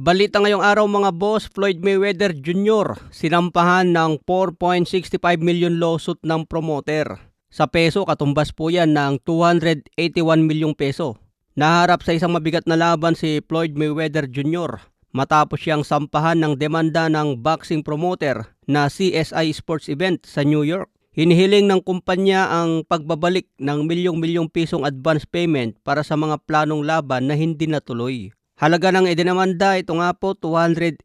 Balita ngayong araw mga boss, Floyd Mayweather Jr. sinampahan ng 4.65 million lawsuit ng promoter. Sa peso, katumbas po yan ng 281 milyong peso. Naharap sa isang mabigat na laban si Floyd Mayweather Jr. matapos siyang sampahan ng demanda ng boxing promoter na CSI Sports Event sa New York. Hinihiling ng kumpanya ang pagbabalik ng milyong-milyong pisong advance payment para sa mga planong laban na hindi natuloy. Halaga ng idinamanda, ito nga po 281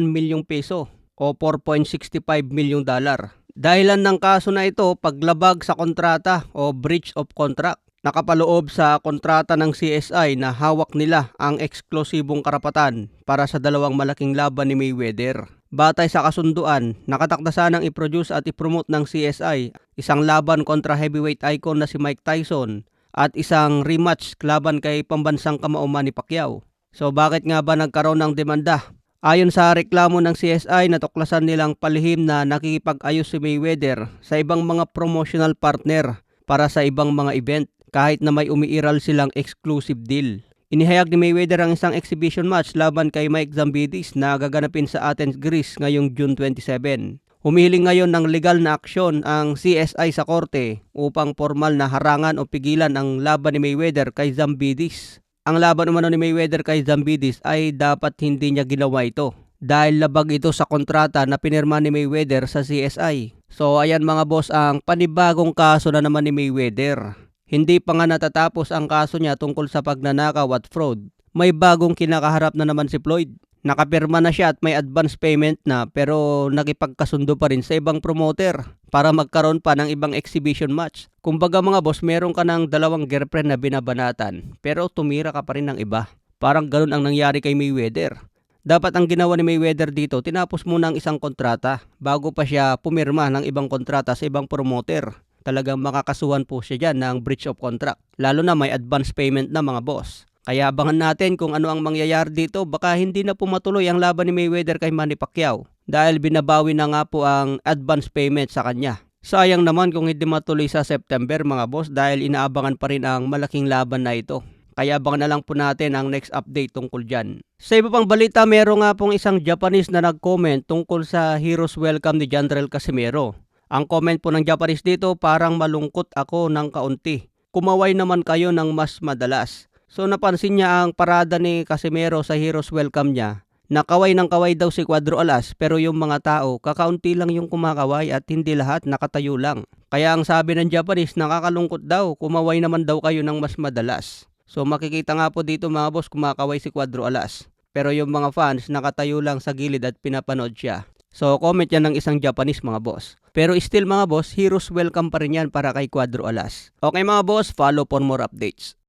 milyong peso o 4.65 milyong dolar. Dahilan ng kaso na ito, paglabag sa kontrata o breach of contract. Nakapaloob sa kontrata ng CSI na hawak nila ang eksklusibong karapatan para sa dalawang malaking laban ni Mayweather. Batay sa kasunduan, nakatakda sanang i-produce at i-promote ng CSI isang laban kontra heavyweight icon na si Mike Tyson at isang rematch laban kay pambansang kamao Manny Pacquiao. So bakit nga ba nagkaroon ng demanda? Ayon sa reklamo ng CSI, natuklasan nilang palihim na nakikipag-ayos si Mayweather sa ibang mga promotional partner para sa ibang mga event kahit na may umiiral silang exclusive deal. Inihayag ni Mayweather ang isang exhibition match laban kay Mike Zambidis na gaganapin sa Athens, Greece ngayong June 27. Humihiling ngayon ng legal na aksyon ang CSI sa korte upang formal na harangan o pigilan ang laban ni Mayweather kay Zambidis. Ang laban umano ni Mayweather kay Zambidis ay dapat hindi niya ginawa ito dahil labag ito sa kontrata na pinirma ni Mayweather sa CSI. So ayan mga boss, ang panibagong kaso na naman ni Mayweather. Hindi pa nga natatapos ang kaso niya tungkol sa pagnanakaw at fraud. May bagong kinakaharap na naman si Floyd. Nakapirma na siya at may advance payment na pero nakipagkasundo pa rin sa ibang promoter para magkaroon pa ng ibang exhibition match. Kumbaga mga boss, meron ka ng dalawang girlfriend na binabanatan pero tumira ka pa rin ng iba. Parang ganun ang nangyari kay Mayweather. Dapat ang ginawa ni Mayweather dito, tinapos muna ang isang kontrata bago pa siya pumirma ng ibang kontrata sa ibang promoter. Talagang makakasuhan po siya dyan ng breach of contract. Lalo na may advance payment na mga boss. Kaya abangan natin kung ano ang mangyayari dito. Baka hindi na po matuloy ang laban ni Mayweather kay Manny Pacquiao dahil binabawi na nga po ang advance payment sa kanya. Sayang naman kung hindi matuloy sa September mga boss dahil inaabangan pa rin ang malaking laban na ito. Kaya abangan na lang po natin ang next update tungkol dyan. Sa iba pang balita, meron nga pong isang Japanese na nag-comment tungkol sa Hero's Welcome ni Janrel Casimero. Ang comment po ng Japanese dito, parang malungkot ako ng kaunti. Kumaway naman kayo ng mas madalas. So napansin niya ang parada ni Casimero sa Hero's Welcome niya. Nakaway ng kaway daw si Cuadro Alas pero yung mga tao kakaunti lang yung kumakaway at hindi lahat nakatayo lang. Kaya ang sabi ng Japanese, nakakalungkot daw, kumaway naman daw kayo ng mas madalas. So makikita nga po dito mga boss, kumakaway si Cuadro Alas. Pero yung mga fans nakatayo lang sa gilid at pinapanood siya. So comment yan ng isang Japanese mga boss. Pero still mga boss, Hero's Welcome pa rin yan para kay Cuadro Alas. Okay mga boss, follow for more updates.